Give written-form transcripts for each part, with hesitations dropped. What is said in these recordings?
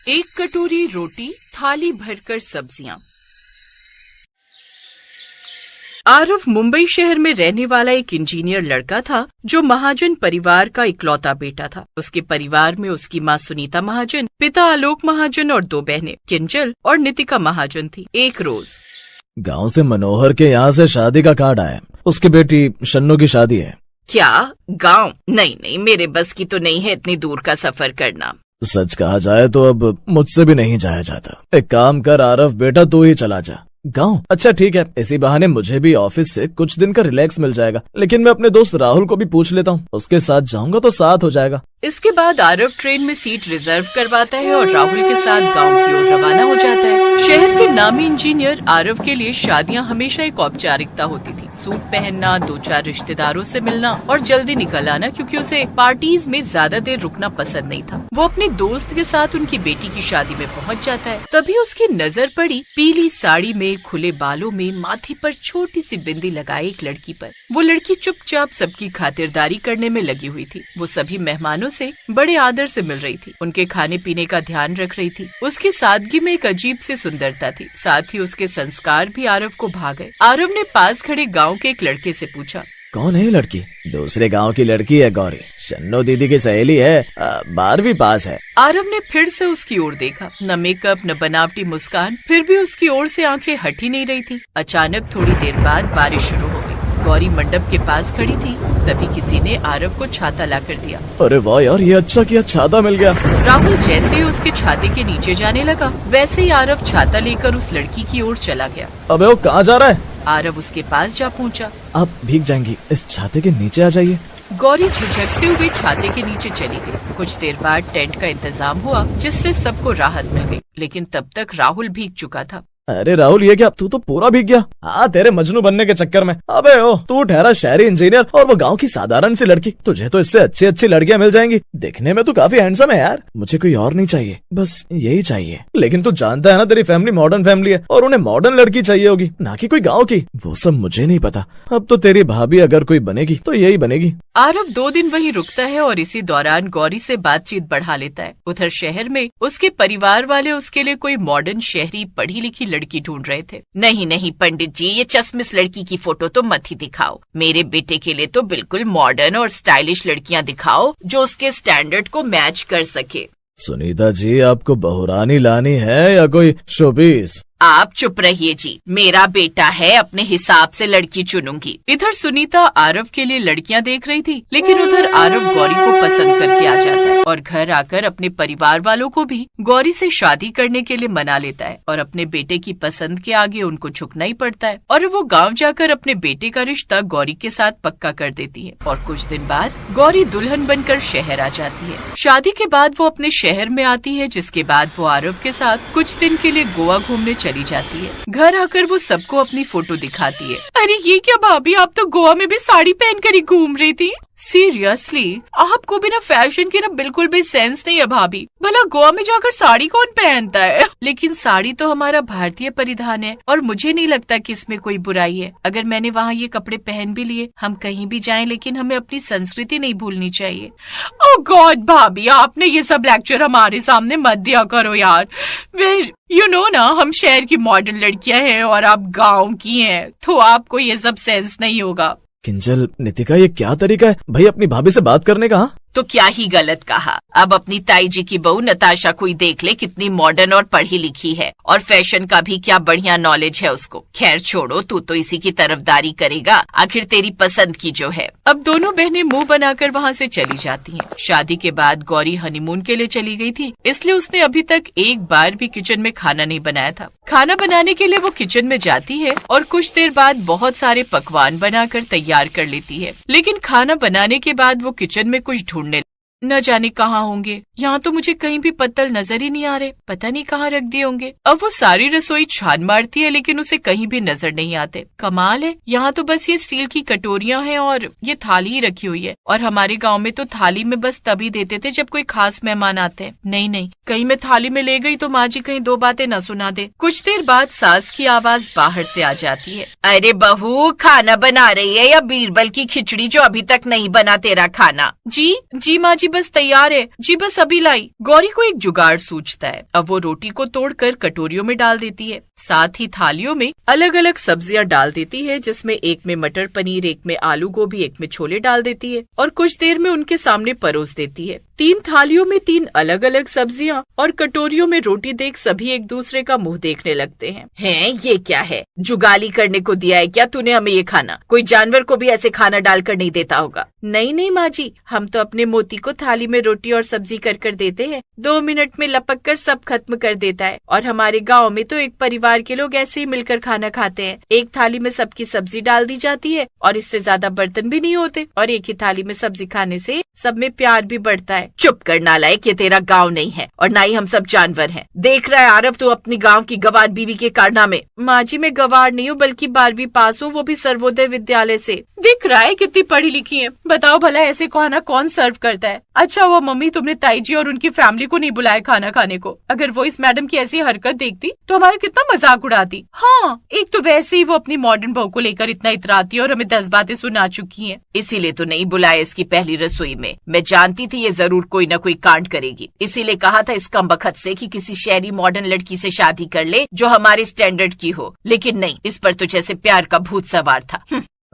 एक कटोरी रोटी, थाली भरकर सब्जियां। आरव मुंबई शहर में रहने वाला एक इंजीनियर लड़का था जो महाजन परिवार का इकलौता बेटा था। उसके परिवार में उसकी माँ सुनीता महाजन, पिता आलोक महाजन और दो बहनें किंजल और नितिका महाजन थी। एक रोज गांव से मनोहर के यहाँ से शादी का कार्ड आया, उसकी बेटी शन्नू की शादी है। क्या गांव? नहीं, मेरे बस की तो नहीं है इतनी दूर का सफर करना। सच कहा जाए तो अब मुझसे भी नहीं जाया जाता। एक काम कर आरव बेटा, तू ही चला जा गांव। अच्छा ठीक है, इसी बहाने मुझे भी ऑफिस से कुछ दिन का रिलैक्स मिल जाएगा। लेकिन मैं अपने दोस्त राहुल को भी पूछ लेता हूँ, उसके साथ जाऊंगा तो साथ हो जाएगा। इसके बाद आरव ट्रेन में सीट रिजर्व करवाता है और राहुल के साथ गांव की ओर रवाना हो जाता है। शहर के नामी इंजीनियर आरव के लिए शादियां हमेशा एक औपचारिकता होती थी। सूट पहनना, 2-4 रिश्तेदारों से मिलना और जल्दी निकल आना, क्योंकि उसे पार्टीज में ज्यादा देर रुकना पसंद नहीं था। वो अपने दोस्त के साथ उनकी बेटी की शादी में पहुंच जाता है। तभी उसकी नजर पड़ी पीली साड़ी में, खुले बालों में, माथे पर छोटी सी बिंदी लगाए एक लड़की पर। वो लड़की चुपचाप सबकी खातिरदारी करने में लगी हुई थी। वो सभी मेहमानों से बड़े आदर से मिल रही थी, उनके खाने पीने का ध्यान रख रही थी। उसकी सादगी में एक अजीब सी सुंदरता थी, साथ ही उसके संस्कार भी आरव को भा गए। आरव ने पास खड़े गांव के एक लड़के से पूछा, कौन है ये लड़की? दूसरे गांव की लड़की है गौरी, शन्नो दीदी की सहेली है, 12वीं पास है। आरव ने फिर से उसकी ओर देखा। न मेकअप न बनावटी मुस्कान, फिर भी उसकी ओर से आंखें हट ही नहीं रही थी। अचानक थोड़ी देर बाद बारिश शुरू हो गई। गौरी मंडप के पास खड़ी थी, तभी किसी ने आरव को छाता ला कर दिया। अरे वाह यार, ये अच्छा किया, छाता मिल गया। राहुल जैसे ही उसके छाते के नीचे जाने लगा, वैसे ही आरव छाता लेकर उस लड़की की ओर चला गया। अबे वो कहाँ जा रहा है? आरव उसके पास जा पहुंचा। आप भीग जाएंगी, इस छाते के नीचे आ जाइए। गौरी झिझकते हुए छाते के नीचे चली गई। कुछ देर बाद टेंट का इंतजाम हुआ, जिससे सबको राहत मिल गई, लेकिन तब तक राहुल भीग चुका था। अरे राहुल, ये क्या, तू तो पूरा भीग गया। हाँ, तेरे मजनू बनने के चक्कर में। अबे ओ, तू ठहरा शहरी इंजीनियर और वो गांव की साधारण सी लड़की। तुझे तो इससे अच्छी अच्छी लड़कियां मिल जाएंगी। देखने में तू काफी हैंडसम है यार। मुझे कोई और नहीं चाहिए, बस यही चाहिए। लेकिन तू जानता है ना, तेरी फैमिली मॉडर्न फैमिली है और उन्हें मॉडर्न लड़की चाहिए होगी, ना कि कोई गाँव की। वो सब मुझे नहीं पता। अब तो तेरी भाभी अगर कोई बनेगी तो यही बनेगी। आरव 2 दिन वहीं रुकता है और इसी दौरान गौरी से बातचीत बढ़ा लेता है। उधर शहर में उसके परिवार वाले उसके लिए कोई मॉडर्न शहरी पढ़ी लिखी लड़की ढूंढ रहे थे। नहीं पंडित जी, ये चश्मिश लड़की की फोटो तो मत ही दिखाओ। मेरे बेटे के लिए तो बिल्कुल मॉडर्न और स्टाइलिश लड़कियां दिखाओ, जो उसके स्टैंडर्ड को मैच कर सके। सुनीता जी, आपको बहुरानी लानी है या कोई शोपीस? आप चुप रहिए जी, मेरा बेटा है, अपने हिसाब से लड़की चुनूंगी। इधर सुनीता आरव के लिए लड़कियां देख रही थी, लेकिन उधर आरव गौरी को पसंद करके आ जाता है और घर आकर अपने परिवार वालों को भी गौरी से शादी करने के लिए मना लेता है और अपने बेटे की पसंद के आगे उनको झुकना ही पड़ता है। और वो गाँव जाकर अपने बेटे का रिश्ता गौरी के साथ पक्का कर देती है और कुछ दिन बाद गौरी दुल्हन बनकर शहर आ जाती है। शादी के बाद वो अपने शहर में आती है, जिसके बाद वो आरव के साथ कुछ दिन के लिए गोवा घूमने चली जाती है। घर आकर वो सबको अपनी फोटो दिखाती है। अरे ये क्या भाभी, आप तो गोवा में भी साड़ी पहनकर ही घूम रही थी। सीरियसली, आपको भी ना फैशन की ना बिल्कुल भी सेंस नहीं है भाभी। भला गोवा में जाकर साड़ी कौन पहनता है? लेकिन साड़ी तो हमारा भारतीय परिधान है और मुझे नहीं लगता कि इसमें कोई बुराई है। अगर मैंने वहाँ ये कपड़े पहन भी लिए, हम कहीं भी जाएं, लेकिन हमें अपनी संस्कृति नहीं भूलनी चाहिए। ओह गॉड भाभी, आपने ये सब लेक्चर हमारे सामने मत दिया करो यार। यू नो ना, हम शहर की मॉडर्न लड़कियां हैं और आप गाँव की हैं, तो आपको ये सब सेंस नहीं होगा। किंजल, नितिका, ये क्या तरीका है भाई अपनी भाभी से बात करने का? तो क्या ही गलत कहा। अब अपनी ताई जी की बहू नताशा को ही देख ले, कितनी मॉडर्न और पढ़ी लिखी है और फैशन का भी क्या बढ़िया नॉलेज है उसको। खैर छोड़ो, तू तो इसी की तरफदारी करेगा, आखिर तेरी पसंद की जो है। अब दोनों बहनें मुंह बनाकर वहाँ से चली जाती हैं। शादी के बाद गौरी हनीमून के लिए चली गई थी, इसलिए उसने अभी तक एक बार भी किचन में खाना नहीं बनाया था। खाना बनाने के लिए वो किचन में जाती है और कुछ देर बाद बहुत सारे पकवान बनाकर तैयार कर लेती है। लेकिन खाना बनाने के बाद वो किचन में कुछ न जाने कहाँ होंगे। यहाँ तो मुझे कहीं भी पत्तल नजर ही नहीं आ रहे, पता नहीं कहाँ रख दिए होंगे। अब वो सारी रसोई छान मारती है, लेकिन उसे कहीं भी नजर नहीं आते। कमाल है, यहाँ तो बस ये स्टील की कटोरियां हैं और ये थाली ही रखी हुई है। और हमारे गांव में तो थाली में बस तभी देते थे जब कोई खास मेहमान आते हैं। नहीं, कहीं मैं थाली में ले गई तो माँ जी कहीं 2 बातें न सुना दे। कुछ देर बाद सास की आवाज बाहर से आ जाती है। अरे बहू, खाना बना रही है या बीरबल की खिचड़ी जो अभी तक नहीं बना तेरा खाना? जी माँ जी, बस तैयार है जी, बस अभी लाई। गौरी को एक जुगाड़ सूझता है। अब वो रोटी को तोड़कर कटोरियों में डाल देती है, साथ ही थालियों में अलग अलग सब्जियां डाल देती है, जिसमें एक में मटर पनीर, एक में आलू गोभी, एक में छोले डाल देती है और कुछ देर में उनके सामने परोस देती है। 3 थालियों में 3 अलग अलग सब्जियां और कटोरियों में रोटी देख सभी एक दूसरे का मुंह देखने लगते हैं। ये क्या है? जुगाली करने को दिया है क्या तूने हमें ये खाना? कोई जानवर को भी ऐसे खाना डालकर नहीं देता होगा। नहीं माँ जी, हम तो अपने मोती को थाली में रोटी और सब्जी कर देते हैं, 2 मिनट में लपक कर सब खत्म कर देता है। और हमारे गाँव में तो एक परिवार के लोग ऐसे ही मिलकर खाना खाते हैं। एक थाली में सबकी सब्जी डाल दी जाती है और इससे ज्यादा बर्तन भी नहीं होते, और एक ही थाली में सब्जी खाने से सब में प्यार भी बढ़ता है। चुप कर नालायक, ये तेरा गांव नहीं है और ना ही हम सब जानवर हैं। देख रहा है आरव तू अपनी गांव की गवार बीवी के कारनामे। माँ जी मैं गवार नहीं हूँ, बल्कि 12वीं पास हूँ, वो भी सर्वोदय विद्यालय से। दिख रहा है कितनी पढ़ी लिखी है। बताओ भला ऐसे खाना कौन सर्व करता है? अच्छा वो मम्मी, तुमने ताई जी और उनकी फैमिली को नहीं बुलाया खाना खाने को? अगर वो इस मैडम की ऐसी हरकत देखती तो हमारा कितना मजाक उड़ाती। हाँ, एक तो वैसे ही वो अपनी मॉडर्न बहू को लेकर इतना इतराती है और हमें 10 बातें सुना चुकी है। इसीलिए तो नहीं बुलाया इसकी पहली रसोई में। मैं जानती थी ये जरूर कोई न कोई कांड करेगी, इसीलिए कहा था इस कमबख्त से कि किसी शहरी मॉडर्न लड़की से शादी कर ले जो हमारे स्टैंडर्ड की हो। लेकिन नहीं, इस पर तो जैसे प्यार का भूत सवार था।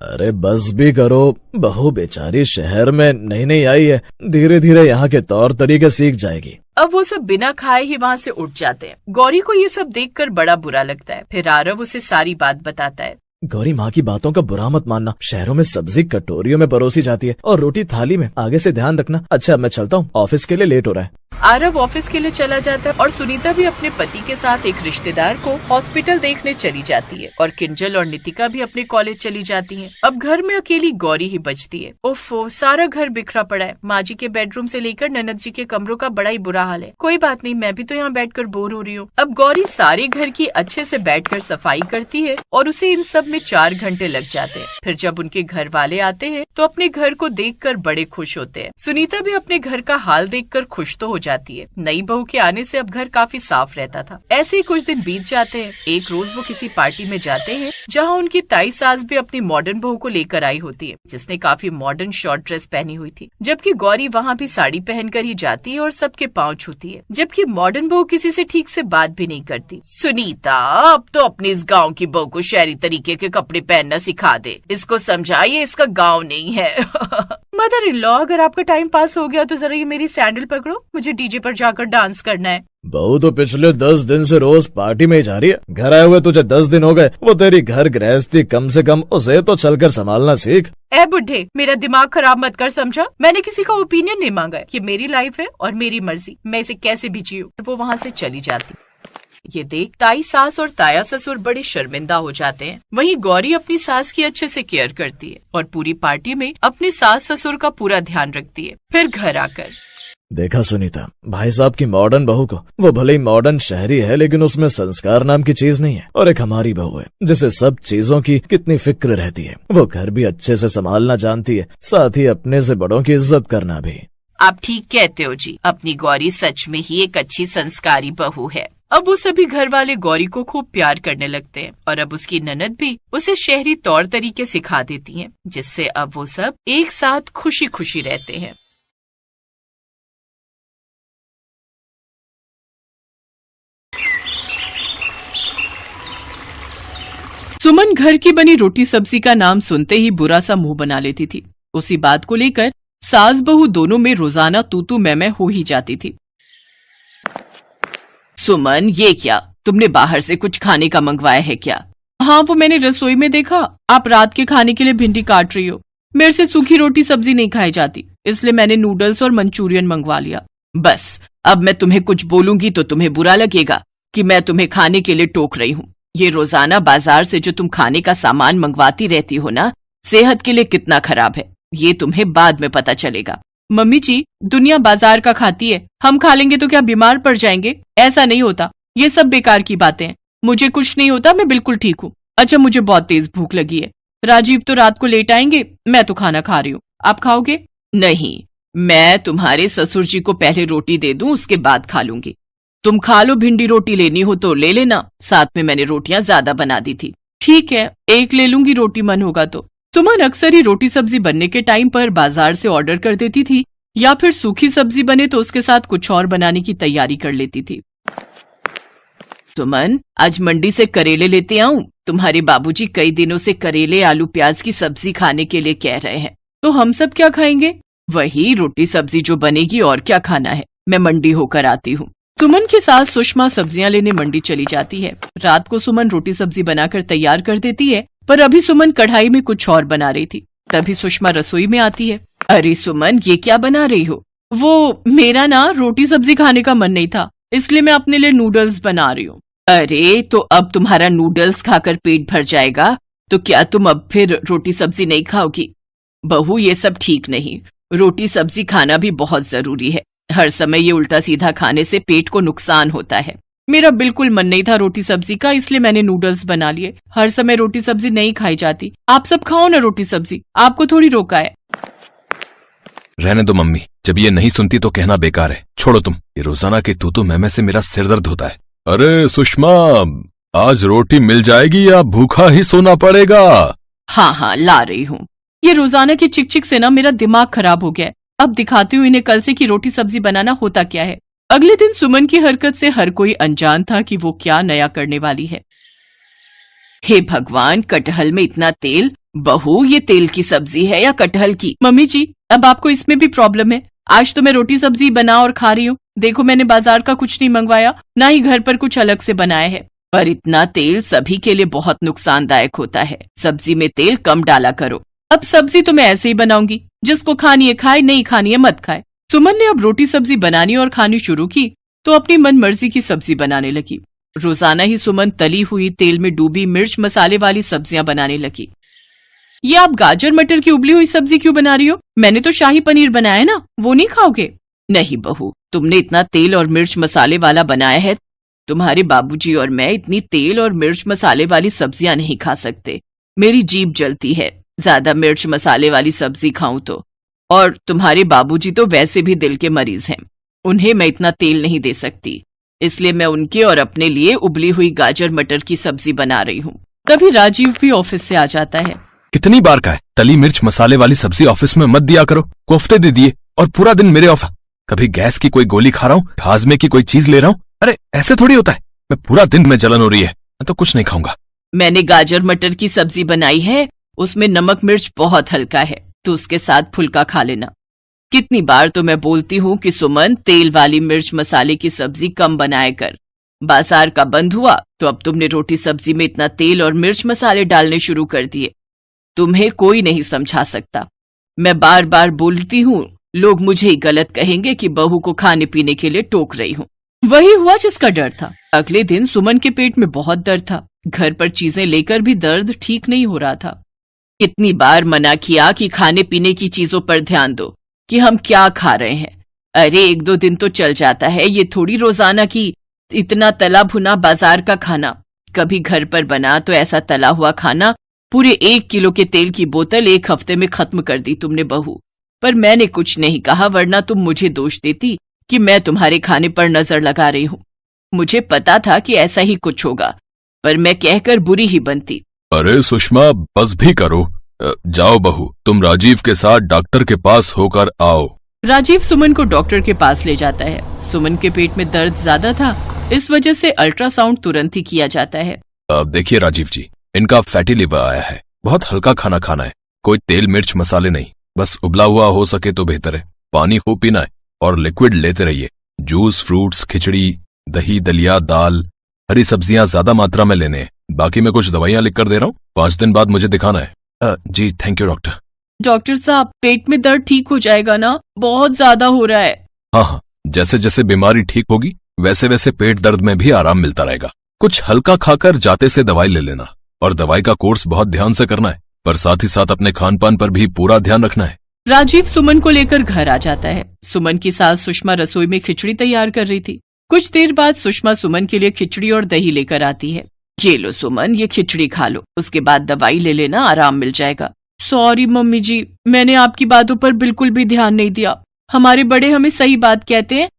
अरे बस भी करो, बहू बेचारी शहर में नई आई है, धीरे धीरे यहाँ के तौर तरीके सीख जाएगी। अब वो सब बिना खाए ही वहाँ से उठ जाते हैं। गौरी को ये सब देखकर बड़ा बुरा लगता है। फिर आरव उसे सारी बात बताता है। गौरी, माँ की बातों का बुरा मत मानना। शहरों में सब्जी कटोरियों में परोसी जाती है और रोटी थाली में। आगे से ध्यान रखना। अच्छा मैं चलता हूँ, ऑफिस के लिए लेट हो रहा है। आरव ऑफिस के लिए चला जाता है और सुनीता भी अपने पति के साथ एक रिश्तेदार को हॉस्पिटल देखने चली जाती है और किंजल और नितिका भी अपने कॉलेज चली जाती हैं। अब घर में अकेली गौरी ही बचती है। ओफो, सारा घर बिखरा पड़ा है। माँ जी के बेडरूम से लेकर ननद जी के कमरों का बड़ा ही बुरा हाल है। कोई बात नहीं, मैं भी तो यहाँ बैठकर बोर हो रही हूँ। अब गौरी सारे घर की अच्छे से बैठकर सफाई करती है और उसे इन सब में 4 घंटे लग जाते हैं। फिर जब उनके घर वाले आते हैं तो अपने घर को देखकर बड़े खुश होते हैं। सुनीता भी अपने घर का हाल देखकर खुश तो हो जाती है। नई बहू के आने से अब घर काफी साफ रहता था। ऐसे ही कुछ दिन बीत जाते हैं। एक रोज वो किसी पार्टी में जाते हैं जहाँ उनकी ताई सास भी अपनी मॉडर्न बहू को लेकर आई होती है, जिसने काफी मॉडर्न शॉर्ट ड्रेस पहनी हुई थी। जबकि गौरी वहाँ भी साड़ी पहनकर ही जाती है और सबके पाँव छूती है। जबकि मॉडर्न बहू किसी से ठीक से बात भी नहीं करती। सुनीता, अब तो अपनी इस गाँव की बहू को शहरी तरीके के कपड़े पहनना सिखा दे। इसको समझाइए इसका गाँव नहीं है। मदर इन लॉ, अगर आपका टाइम पास हो गया तो जरा ये मेरी सैंडल पकड़ो, मुझे डीजे पर जाकर डांस करना है। बहू तो पिछले 10 दिन से रोज पार्टी में ही जा रही है। घर आए हुए तुझे 10 दिन हो गए। वो तेरी घर गृहस्थी, कम से कम उसे तो चलकर संभालना सीख। ए बुढ़े, मेरा दिमाग खराब मत कर, समझा? मैंने किसी का ओपिनियन नहीं मांगा है। ये मेरी लाइफ है और मेरी मर्जी, मैं इसे कैसे भी जीऊं। वो वहाँ से चली जाती। ये देख ताई सास और ताया ससुर बड़े शर्मिंदा हो जाते हैं। वहीं गौरी अपनी सास की अच्छे से केयर करती है और पूरी पार्टी में अपने सास ससुर का पूरा ध्यान रखती है। फिर घर आकर देखा सुनीता, भाई साहब की मॉडर्न बहू को, वो भले ही मॉडर्न शहरी है लेकिन उसमें संस्कार नाम की चीज नहीं है। और एक हमारी बहू है जिसे सब चीजों की कितनी फिक्र रहती है। वो घर भी अच्छे से संभालना जानती है, साथ ही अपने से बड़ों की इज्जत करना भी। आप ठीक कहते हो जी, अपनी गौरी सच में ही एक अच्छी संस्कारी बहू है। अब वो सभी घर वाले गौरी को खूब प्यार करने लगते हैं और अब उसकी ननद भी उसे शहरी तौर तरीके सिखा देती हैं, जिससे अब वो सब एक साथ खुशी खुशी रहते हैं। सुमन घर की बनी रोटी सब्जी का नाम सुनते ही बुरा सा मुंह बना लेती थी। उसी बात को लेकर सास बहू दोनों में रोजाना तू मैं हो ही जाती थी। सुमन, ये क्या, तुमने बाहर से कुछ खाने का मंगवाया है क्या? हाँ, वो मैंने रसोई में देखा, आप रात के खाने के लिए भिंडी काट रही हो। मेरे से सूखी रोटी सब्जी नहीं खाई जाती, इसलिए मैंने नूडल्स और मंचूरियन मंगवा लिया। बस, अब मैं तुम्हें कुछ बोलूंगी तो तुम्हें बुरा लगेगा कि मैं तुम्हें खाने के लिए टोक रही हूँ। ये रोजाना बाजार से जो तुम खाने का सामान मंगवाती रहती हो ना, सेहत के लिए कितना खराब है, ये तुम्हें बाद में पता चलेगा। मम्मी जी, दुनिया बाजार का खाती है, हम खा लेंगे तो क्या बीमार पड़ जाएंगे? ऐसा नहीं होता, ये सब बेकार की बातें हैं। मुझे कुछ नहीं होता, मैं बिल्कुल ठीक हूँ। अच्छा, मुझे बहुत तेज भूख लगी है। राजीव तो रात को लेट आएंगे, मैं तो खाना खा रही हूँ, आप खाओगे? नहीं, मैं तुम्हारे ससुर जी को पहले रोटी दे दूं, उसके बाद खा लूंगी। तुम खा लो, भिंडी रोटी लेनी हो तो ले लेना, साथ में मैंने रोटियां ज्यादा बना दी थी। ठीक है, एक ले लूंगी रोटी, मन होगा तो। सुमन अक्सर ही रोटी सब्जी बनने के टाइम पर बाजार से ऑर्डर कर देती थी या फिर सूखी सब्जी बने तो उसके साथ कुछ और बनाने की तैयारी कर लेती थी। सुमन, आज मंडी से करेले लेते आऊं? तुम्हारे बाबूजी कई दिनों से करेले आलू प्याज की सब्जी खाने के लिए कह रहे हैं। तो हम सब क्या खाएंगे? वही रोटी सब्जी जो बनेगी, और क्या खाना है। मैं मंडी होकर आती हूँ। सुमन की सास सुषमा सब्जियां लेने मंडी चली जाती है। रात को सुमन रोटी सब्जी बनाकर तैयार कर देती है, पर अभी सुमन कढ़ाई में कुछ और बना रही थी। तभी सुषमा रसोई में आती है। अरे सुमन, ये क्या बना रही हो? वो मेरा ना रोटी सब्जी खाने का मन नहीं था, इसलिए मैं अपने लिए नूडल्स बना रही हूँ। अरे तो अब तुम्हारा नूडल्स खाकर पेट भर जाएगा, तो क्या तुम अब फिर रोटी सब्जी नहीं खाओगी? बहू, ये सब ठीक नहीं। रोटी सब्जी खाना भी बहुत जरूरी है। हर समय ये उल्टा सीधा खाने से पेट को नुकसान होता है। मेरा बिल्कुल मन नहीं था रोटी सब्जी का, इसलिए मैंने नूडल्स बना लिए। हर समय रोटी सब्जी नहीं खाई जाती। आप सब खाओ ना रोटी सब्जी, आपको थोड़ी रोका है। रहने दो मम्मी, जब ये नहीं सुनती तो कहना बेकार है। छोड़ो तुम, ये रोजाना के तू मैं से मेरा सिर दर्द होता है। अरे सुषमा, आज रोटी मिल जाएगी या भूखा ही सोना पड़ेगा? हाँ, ला रही हूँ। ये रोजाना की चिक चिक से ना मेरा दिमाग खराब हो गया है। अब दिखाती हूँ इन्हें कल से कि रोटी सब्जी बनाना होता क्या है। अगले दिन सुमन की हरकत से हर कोई अनजान था कि वो क्या नया करने वाली है। हे भगवान, कटहल में इतना तेल। बहू, ये तेल की सब्जी है या कटहल की? मम्मी जी, अब आपको इसमें भी प्रॉब्लम है। आज तो मैं रोटी सब्जी बना और खा रही हूँ। देखो, मैंने बाजार का कुछ नहीं मंगवाया, ना ही घर पर कुछ अलग से बनाया है। पर इतना तेल सभी के लिए बहुत नुकसानदायक होता है। सब्जी में तेल कम डाला करो। अब सब्जी तो मैं ऐसे ही बनाऊंगी, जिसको खानी है खाए, नहीं खानी है मत खाए। सुमन ने अब रोटी सब्जी बनानी और खानी शुरू की तो अपनी मन मर्जी की सब्जी बनाने लगी। रोजाना ही सुमन तली हुई तेल में डूबी मिर्च मसाले वाली सब्जियां बनाने लगी। ये आप गाजर मटर की उबली हुई सब्जी क्यों बना रही हो? मैंने तो शाही पनीर बनाया ना, वो नहीं खाओगे? नहीं बहू, तुमने इतना तेल और मिर्च मसाले वाला बनाया है। तुम्हारे बाबूजी और मैं इतनी तेल और मिर्च मसाले वाली सब्जियां नहीं खा सकते। मेरी जीभ जलती है ज्यादा मिर्च मसाले वाली सब्जी खाऊं तो। और तुम्हारे बाबूजी तो वैसे भी दिल के मरीज हैं, उन्हें मैं इतना तेल नहीं दे सकती। इसलिए मैं उनके और अपने लिए उबली हुई गाजर मटर की सब्जी बना रही हूँ। तभी राजीव भी ऑफिस से आ जाता है। कितनी बार का है, तली मिर्च मसाले वाली सब्जी ऑफिस में मत दिया करो। कोफ्ते दे दिए और पूरा दिन मेरे ऑफिस। कभी गैस की कोई गोली खा रहा हूँ, हाजमे की कोई चीज ले रहा हूँ। अरे ऐसे थोड़ी होता है। मैं पूरा दिन में जलन हो रही है, मैं तो कुछ नहीं खाऊंगा। मैंने गाजर मटर की सब्जी बनाई है, उसमें नमक मिर्च बहुत हल्का है, तो उसके साथ फुल्का खा लेना। कितनी बार तो मैं बोलती हूँ कि सुमन, तेल वाली मिर्च मसाले की सब्जी कम बनाया कर। बाजार का बंद हुआ तो अब तुमने रोटी सब्जी में इतना तेल और मिर्च मसाले डालने शुरू कर दिए। तुम्हें कोई नहीं समझा सकता। मैं बार बार बोलती हूँ, लोग मुझे ही गलत कहेंगे कि बहू को खाने पीने के लिए टोक रही हूँ। वही हुआ जिसका डर था। अगले दिन सुमन के पेट में बहुत दर्द था। घर पर चीजें लेकर भी दर्द ठीक नहीं हो रहा था। कितनी बार मना किया कि खाने पीने की चीजों पर ध्यान दो, कि हम क्या खा रहे हैं। अरे 1-2 दिन तो चल जाता है, ये थोड़ी रोजाना की इतना तला भुना बाजार का खाना। कभी घर पर बना तो ऐसा तला हुआ खाना पूरे 1 किलो के तेल की बोतल 1 हफ्ते में खत्म कर दी तुमने बहू। पर मैंने कुछ नहीं कहा, वरना तुम मुझे दोष देती कि मैं तुम्हारे खाने पर नजर लगा रही हूँ। मुझे पता था कि ऐसा ही कुछ होगा, पर मैं कहकर बुरी ही बनती। अरे सुषमा, बस भी करो। जाओ बहू, तुम राजीव के साथ डॉक्टर के पास होकर आओ। राजीव सुमन को डॉक्टर के पास ले जाता है। सुमन के पेट में दर्द ज्यादा था, इस वजह से अल्ट्रासाउंड तुरंत ही किया जाता है। अब देखिए राजीव जी, इनका फैटी लिवर आया है। बहुत हल्का खाना खाना है, कोई तेल मिर्च मसाले नहीं, बस उबला हुआ हो सके तो बेहतर है। पानी खूब पीना है और लिक्विड लेते रहिए। जूस, फ्रूट्स, खिचड़ी, दही, दलिया, दाल, हरी सब्जियां ज्यादा मात्रा में लेने हैं। बाकी मैं कुछ दवाइयां लिख कर दे रहा हूँ, 5 दिन बाद मुझे दिखाना है। जी थैंक यू डॉक्टर। डॉक्टर साहब, पेट में दर्द ठीक हो जाएगा ना? बहुत ज्यादा हो रहा है। हाँ, जैसे जैसे बीमारी ठीक होगी वैसे वैसे पेट दर्द में भी आराम मिलता रहेगा। कुछ हल्का खाकर जाते से दवाई ले लेना, और दवाई का कोर्स बहुत ध्यान से करना है, पर साथ ही साथ अपने खान पान पर भी पूरा ध्यान रखना है। राजीव सुमन को लेकर घर आ जाता है। सुमन की सास सुषमा रसोई में खिचड़ी तैयार कर रही थी। कुछ देर बाद सुषमा सुमन के लिए खिचड़ी और दही लेकर आती है। ये लो सुमन, ये खिचड़ी खा लो, उसके बाद दवाई ले लेना, आराम मिल जाएगा। सॉरी मम्मी जी, मैंने आपकी बातों पर बिल्कुल भी ध्यान नहीं दिया। हमारे बड़े हमें सही बात कहते हैं,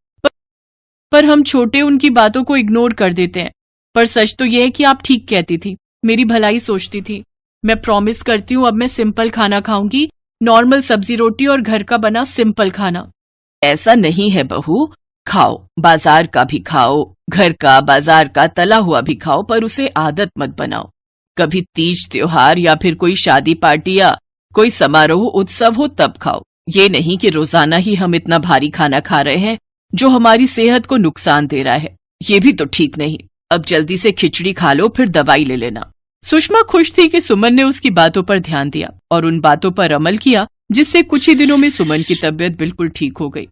पर हम छोटे उनकी बातों को इग्नोर कर देते हैं। पर सच तो यह है कि आप ठीक कहती थी, मेरी भलाई सोचती थी। मैं प्रॉमिस करती हूँ अब मैं सिंपल खाना खाऊंगी, नॉर्मल सब्जी रोटी और घर का बना सिंपल खाना। ऐसा नहीं है बहू, खाओ, बाजार का भी खाओ, घर का बाजार का तला हुआ भी खाओ, पर उसे आदत मत बनाओ। कभी तीज त्योहार या फिर कोई शादी पार्टी या कोई समारोह उत्सव हो तब खाओ। ये नहीं कि रोजाना ही हम इतना भारी खाना खा रहे हैं जो हमारी सेहत को नुकसान दे रहा है। ये भी तो ठीक नहीं। अब जल्दी से खिचड़ी खा लो, फिर दवाई ले लेना। सुषमा खुश थी कि सुमन ने उसकी बातों पर ध्यान दिया और उन बातों पर अमल किया, जिससे कुछ ही दिनों में सुमन की तबीयत बिल्कुल ठीक हो गई।